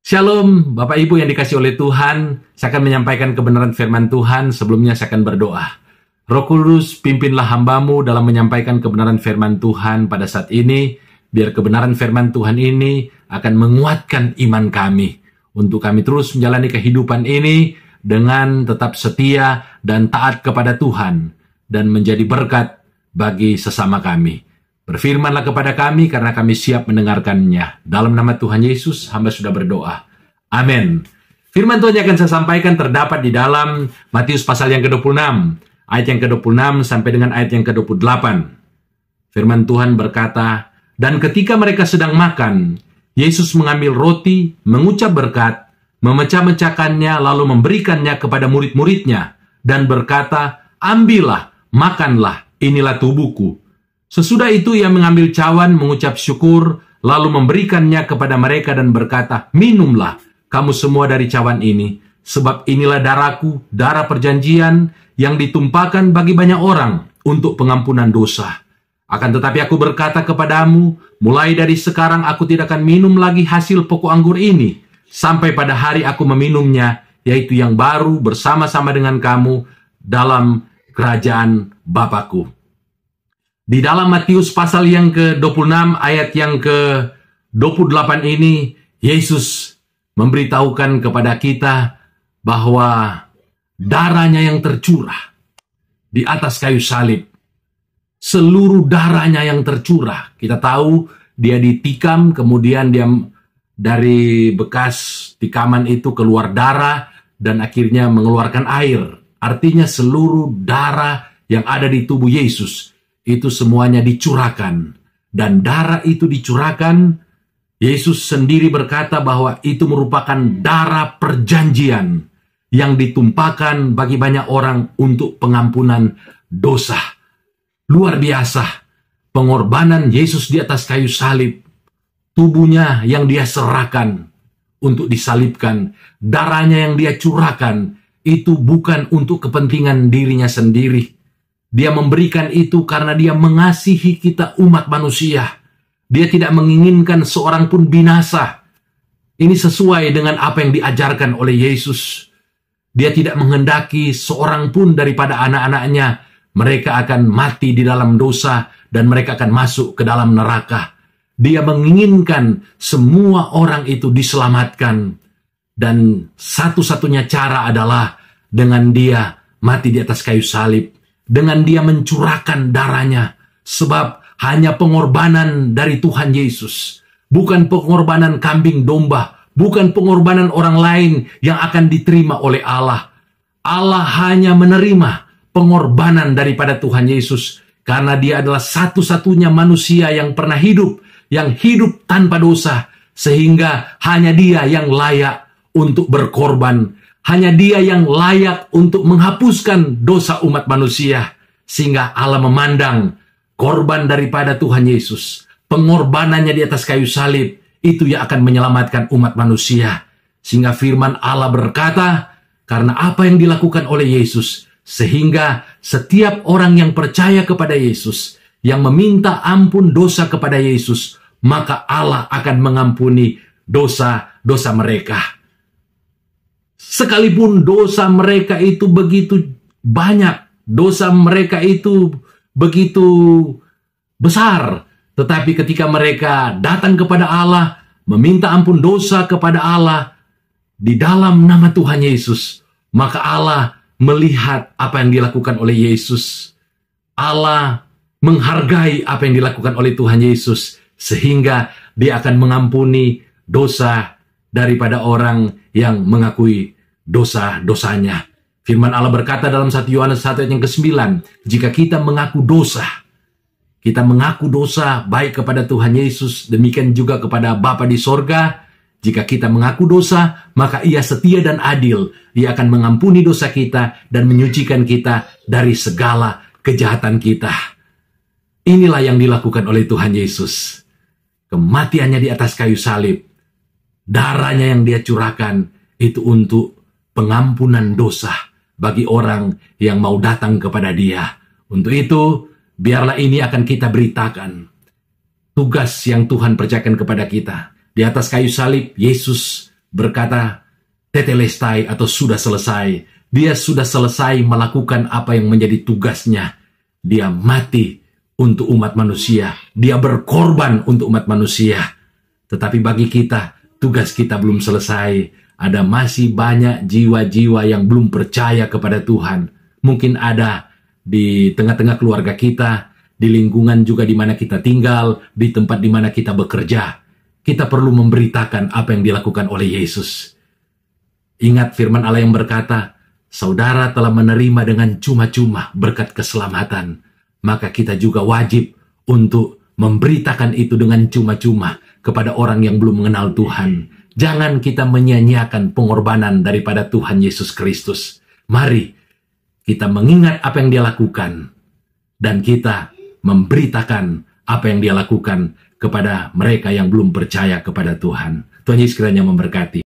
Shalom, Bapak Ibu yang dikasih oleh Tuhan. Saya akan menyampaikan kebenaran firman Tuhan. Sebelumnya saya akan berdoa. Roh Kudus, pimpinlah hamba-Mu dalam menyampaikan kebenaran firman Tuhan pada saat ini. Biar kebenaran firman Tuhan ini akan menguatkan iman kami. Untuk kami terus menjalani kehidupan ini dengan tetap setia dan taat kepada Tuhan. Dan menjadi berkat bagi sesama kami. Berfirmanlah kepada kami karena kami siap mendengarkannya. Dalam nama Tuhan Yesus, hamba sudah berdoa. Amin. Firman Tuhan yang akan saya sampaikan terdapat di dalam Matius pasal yang ke-26. Ayat yang ke-26 sampai dengan ayat yang ke-28. Firman Tuhan berkata, "Dan ketika mereka sedang makan, Yesus mengambil roti, mengucap berkat, memecah-mecahkannya, lalu memberikannya kepada murid-muridnya, dan berkata, 'Ambillah, makanlah, inilah tubuhku.' Sesudah itu ia mengambil cawan, mengucap syukur, lalu memberikannya kepada mereka dan berkata, 'Minumlah kamu semua dari cawan ini, sebab inilah darahku, darah perjanjian yang ditumpahkan bagi banyak orang untuk pengampunan dosa. Akan tetapi aku berkata kepadamu, mulai dari sekarang aku tidak akan minum lagi hasil pokok anggur ini, sampai pada hari aku meminumnya, yaitu yang baru bersama-sama dengan kamu dalam kerajaan Bapakku.'" Di dalam Matius pasal yang ke-26 ayat yang ke-28 ini, Yesus memberitahukan kepada kita bahwa darahnya yang tercurah di atas kayu salib, seluruh darahnya yang tercurah. Kita tahu dia ditikam, kemudian dia dari bekas tikaman itu keluar darah dan akhirnya mengeluarkan air. Artinya seluruh darah yang ada di tubuh Yesus itu semuanya dicurahkan. Dan darah itu dicurahkan, Yesus sendiri berkata bahwa itu merupakan darah perjanjian yang ditumpahkan bagi banyak orang untuk pengampunan dosa. Luar biasa, pengorbanan Yesus di atas kayu salib, tubuhnya yang dia serahkan untuk disalibkan, darahnya yang dia curahkan, itu bukan untuk kepentingan dirinya sendiri. Dia memberikan itu karena dia mengasihi kita umat manusia. Dia tidak menginginkan seorang pun binasa. Ini sesuai dengan apa yang diajarkan oleh Yesus. Dia tidak menghendaki seorang pun daripada anak-anaknya mereka akan mati di dalam dosa dan mereka akan masuk ke dalam neraka. Dia menginginkan semua orang itu diselamatkan. Dan satu-satunya cara adalah dengan dia mati di atas kayu salib. Dengan dia mencurahkan darahnya. Sebab hanya pengorbanan dari Tuhan Yesus. Bukan pengorbanan kambing domba. Bukan pengorbanan orang lain yang akan diterima oleh Allah. Allah hanya menerima pengorbanan daripada Tuhan Yesus. Karena dia adalah satu-satunya manusia yang pernah hidup. Yang hidup tanpa dosa. Sehingga hanya dia yang layak untuk berkorban. Hanya dia yang layak untuk menghapuskan dosa umat manusia. Sehingga Allah memandang korban daripada Tuhan Yesus. Pengorbanannya di atas kayu salib. Itu yang akan menyelamatkan umat manusia. Sehingga firman Allah berkata, karena apa yang dilakukan oleh Yesus. Sehingga setiap orang yang percaya kepada Yesus. Yang meminta ampun dosa kepada Yesus. Maka Allah akan mengampuni dosa-dosa mereka. Sekalipun dosa mereka itu begitu banyak, dosa mereka itu begitu besar, tetapi ketika mereka datang kepada Allah, meminta ampun dosa kepada Allah di dalam nama Tuhan Yesus, maka Allah melihat apa yang dilakukan oleh Yesus. Allah menghargai apa yang dilakukan oleh Tuhan Yesus, sehingga dia akan mengampuni dosa daripada orang yang mengakui dosa-dosanya. Firman Allah berkata dalam 1 Yohanes 1 ayat yang ke-9, jika kita mengaku dosa baik kepada Tuhan Yesus, demikian juga kepada Bapa di sorga. Jika kita mengaku dosa, maka ia setia dan adil. Ia akan mengampuni dosa kita dan menyucikan kita dari segala kejahatan kita. Inilah yang dilakukan oleh Tuhan Yesus. Kematiannya di atas kayu salib, darahnya yang dia curahkan, itu untuk pengampunan dosa bagi orang yang mau datang kepada dia. Untuk itu, biarlah ini akan kita beritakan. Tugas yang Tuhan percayakan kepada kita. Di atas kayu salib, Yesus berkata tetelestai atau sudah selesai. Dia sudah selesai melakukan apa yang menjadi tugasnya. Dia mati untuk umat manusia. Dia berkorban untuk umat manusia. Tetapi bagi kita, tugas kita belum selesai. Ada masih banyak jiwa-jiwa yang belum percaya kepada Tuhan. Mungkin ada di tengah-tengah keluarga kita, di lingkungan juga di mana kita tinggal, di tempat di mana kita bekerja. Kita perlu memberitakan apa yang dilakukan oleh Yesus. Ingat firman Allah yang berkata, saudara telah menerima dengan cuma-cuma berkat keselamatan. Maka kita juga wajib untuk memberitakan itu dengan cuma-cuma kepada orang yang belum mengenal Tuhan. Jangan kita menyia-nyiakan pengorbanan daripada Tuhan Yesus Kristus. Mari kita mengingat apa yang dia lakukan. Dan kita memberitakan apa yang dia lakukan kepada mereka yang belum percaya kepada Tuhan. Tuhan Yesus kiranya memberkati.